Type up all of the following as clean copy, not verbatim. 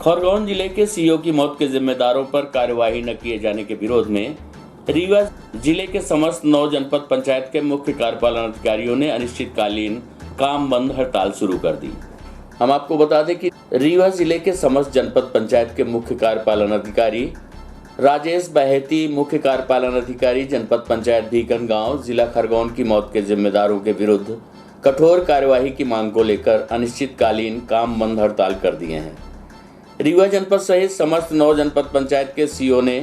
खरगोन जिले के सीओ की मौत के जिम्मेदारों पर कार्यवाही न किए जाने के विरोध में रीवा जिले के समस्त 9 जनपद पंचायत के मुख्य कार्यपालन अधिकारियों ने अनिश्चितकालीन काम बंद हड़ताल शुरू कर दी। हम आपको बता दें कि रीवा जिले के समस्त जनपद पंचायत के मुख्य कार्यपालन अधिकारी राजेश बहेती, मुख्य कार्यपालन अधिकारी जनपद पंचायत भीकनगांव, जिला खरगोन की मौत के जिम्मेदारों के विरुद्ध कठोर कार्यवाही की मांग को लेकर अनिश्चितकालीन काम बंद हड़ताल कर दिए हैं। रीवा जनपद सहित समस्त 9 जनपद पंचायत के सीओ ने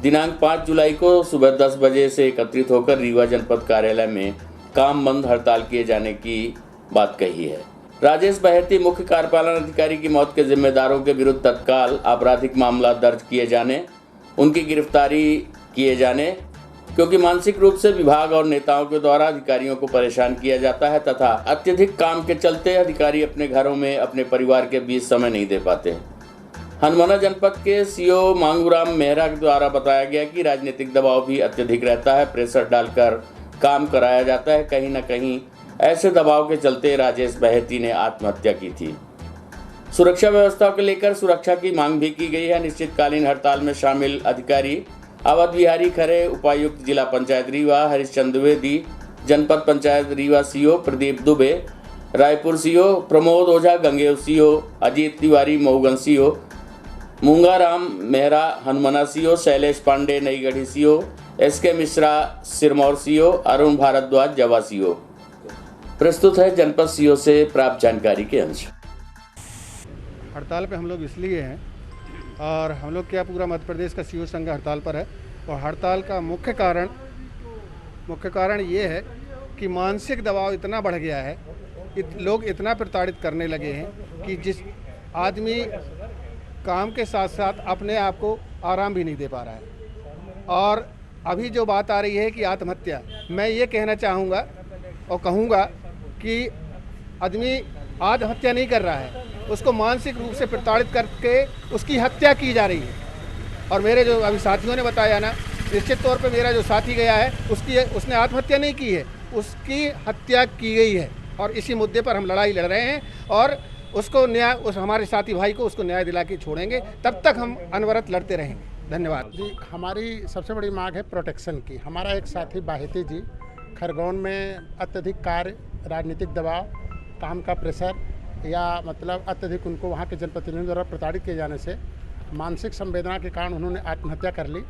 दिनांक 5 जुलाई को सुबह 10 बजे से एकत्रित होकर रीवा जनपद कार्यालय में काम बंद हड़ताल किए जाने की बात कही है। राजेश बहेती, मुख्य कार्यपालन अधिकारी की मौत के जिम्मेदारों के विरुद्ध तत्काल आपराधिक मामला दर्ज किए जाने, उनकी गिरफ्तारी किए जाने, क्योंकि मानसिक रूप से विभाग और नेताओं के द्वारा अधिकारियों को परेशान किया जाता है तथा अत्यधिक काम के चलते अधिकारी अपने घरों में अपने परिवार के बीच समय नहीं दे पाते। हनुमाना जनपद के सीओ मांगूराम मेहरा द्वारा बताया गया कि राजनीतिक दबाव भी अत्यधिक रहता है, प्रेशर डालकर काम कराया जाता है। कहीं न कहीं ऐसे दबाव के चलते राजेश बहेती ने आत्महत्या की थी। सुरक्षा व्यवस्था को लेकर सुरक्षा की मांग भी की गई है। निश्चितकालीन हड़ताल में शामिल अधिकारी अवध बिहारी खरे, उपायुक्त जिला पंचायत रीवा हरिश्चंद्र द्विवेदी, जनपद panchayat Rewa CO Pradeep Dubey, Raipur CO Pramod Ojha, Gangev CO Ajit Tiwari, Mauganj CO Moongaram Mehra, Hanumana CO Shailesh Pandey, Naigarhi CO SK Mishra, Sirmour CO Arun Bhardwaj, Jawa CO. प्रस्तुत है जनपद सीओ से प्राप्त जानकारी के अंश। हड़ताल पे हम लोग इसलिए हैं और हम लोग क्या पूरा मध्य प्रदेश का सीओ संघ हड़ताल पर है और हड़ताल का मुख्य कारण ये है कि मानसिक दबाव इतना बढ़ गया है, लोग इतना प्रताड़ित करने लगे हैं कि जिस आदमी काम के साथ साथ अपने आप को आराम भी नहीं दे पा रहा है। और अभी जो बात आ रही है कि आत्महत्या, मैं ये कहना चाहूँगा और कहूँगा कि आदमी आत्महत्या नहीं कर रहा है, उसको मानसिक रूप से प्रताड़ित करके उसकी हत्या की जा रही है। और मेरे जो अभी साथियों ने बताया ना, निश्चित तौर पे मेरा जो साथी गया है उसने आत्महत्या नहीं की है, उसकी हत्या की गई है। और इसी मुद्दे पर हम लड़ाई लड़ रहे हैं और उसको न्याय, उस हमारे साथी भाई को उसको न्याय दिला के छोड़ेंगे, तब तक हम अनवरत लड़ते रहेंगे। धन्यवाद जी। हमारी सबसे बड़ी मांग है प्रोटेक्शन की। हमारा एक साथी बाहेती जी खरगोन में अत्यधिक कार्य, राजनीतिक दबाव, काम का प्रेशर या मतलब अत्यधिक उनको वहाँ के जनप्रतिनिधियों द्वारा प्रताड़ित किए जाने से मानसिक संवेदना के कारण उन्होंने आत्महत्या कर ली,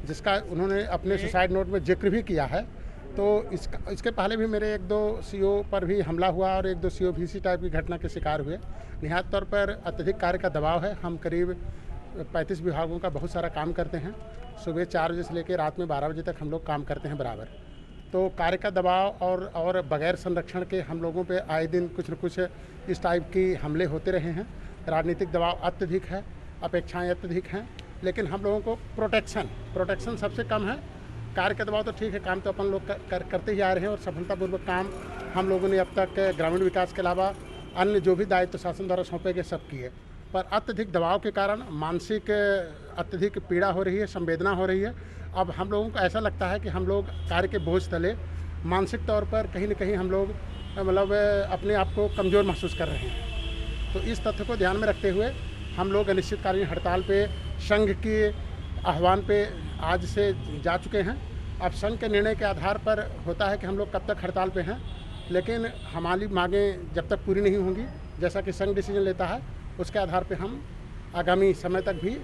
जिसका उन्होंने अपने सुसाइड नोट में जिक्र भी किया है। तो इसके पहले भी मेरे 1-2 सीओ पर भी हमला हुआ और 1-2 सीओ भी इसी टाइप की घटना के शिकार हुए। निहायत तौर पर अत्यधिक कार्य का दबाव है। हम करीब 35 विभागों का बहुत सारा काम करते हैं। सुबह 4 बजे से लेकर रात में 12 बजे तक हम लोग काम करते हैं बराबर। तो कार्य का दबाव और बगैर संरक्षण के हम लोगों पे आए दिन कुछ न कुछ इस टाइप की हमले होते रहे हैं। राजनीतिक दबाव अत्यधिक है, अपेक्षाएँ अत्यधिक हैं, लेकिन हम लोगों को प्रोटेक्शन सबसे कम है। कार्य का दबाव तो ठीक है, काम तो अपन लोग करते ही आ रहे हैं और सफलतापूर्वक काम हम लोगों ने अब तक ग्रामीण विकास के अलावा अन्य जो भी दायित्व शासन द्वारा सौंपे गए सब किए। पर अत्यधिक दबाव के कारण मानसिक अत्यधिक पीड़ा हो रही है, संवेदना हो रही है। अब हम लोगों को ऐसा लगता है कि हम लोग कार्य के बोझ तले मानसिक तौर पर कहीं न कहीं हम लोग मतलब अपने आप को कमज़ोर महसूस कर रहे हैं। तो इस तथ्य को ध्यान में रखते हुए हम लोग अनिश्चितकालीन हड़ताल पे संघ के आह्वान पे आज से जा चुके हैं। अब संघ के निर्णय के आधार पर होता है कि हम लोग कब तक हड़ताल पे हैं, लेकिन हमारी मांगें जब तक पूरी नहीं होंगी, जैसा कि संघ डिसीजन लेता है, उसके आधार पे हम आगामी समय तक भी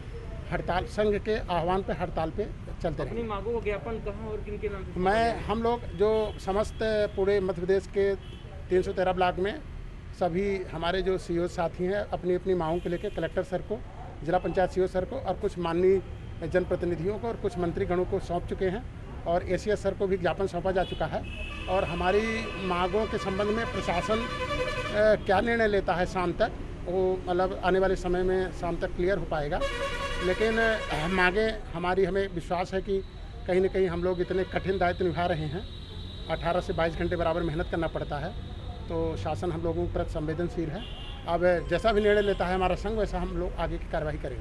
हड़ताल, संघ के आह्वान पे हड़ताल पे चलते रहेंगे। अपनी मांगों का ज्ञापन कहाँ और किन के नाम पे? हम लोग जो समस्त पूरे मध्य प्रदेश के 313 ब्लॉक में सभी हमारे जो सीओ साथी हैं अपनी अपनी मांगों को लेकर कलेक्टर सर को, जिला पंचायत सीओ सर को और कुछ माननीय जनप्रतिनिधियों को और कुछ मंत्रीगणों को सौंप चुके हैं और एसीएस सर को भी ज्ञापन सौंपा जा चुका है। और हमारी मांगों के संबंध में प्रशासन क्या निर्णय लेता है शाम तक, वो मतलब आने वाले समय में शाम तक क्लियर हो पाएगा। लेकिन मांगें हमारी, हमें विश्वास है कि कहीं न कहीं हम लोग इतने कठिन दायित्व निभा रहे हैं, 18 से 22 घंटे बराबर मेहनत करना पड़ता है, तो शासन हम लोगों के प्रति संवेदनशील है। अब जैसा भी निर्णय लेता है हमारा संघ, वैसा हम लोग आगे की कार्रवाई करेंगे।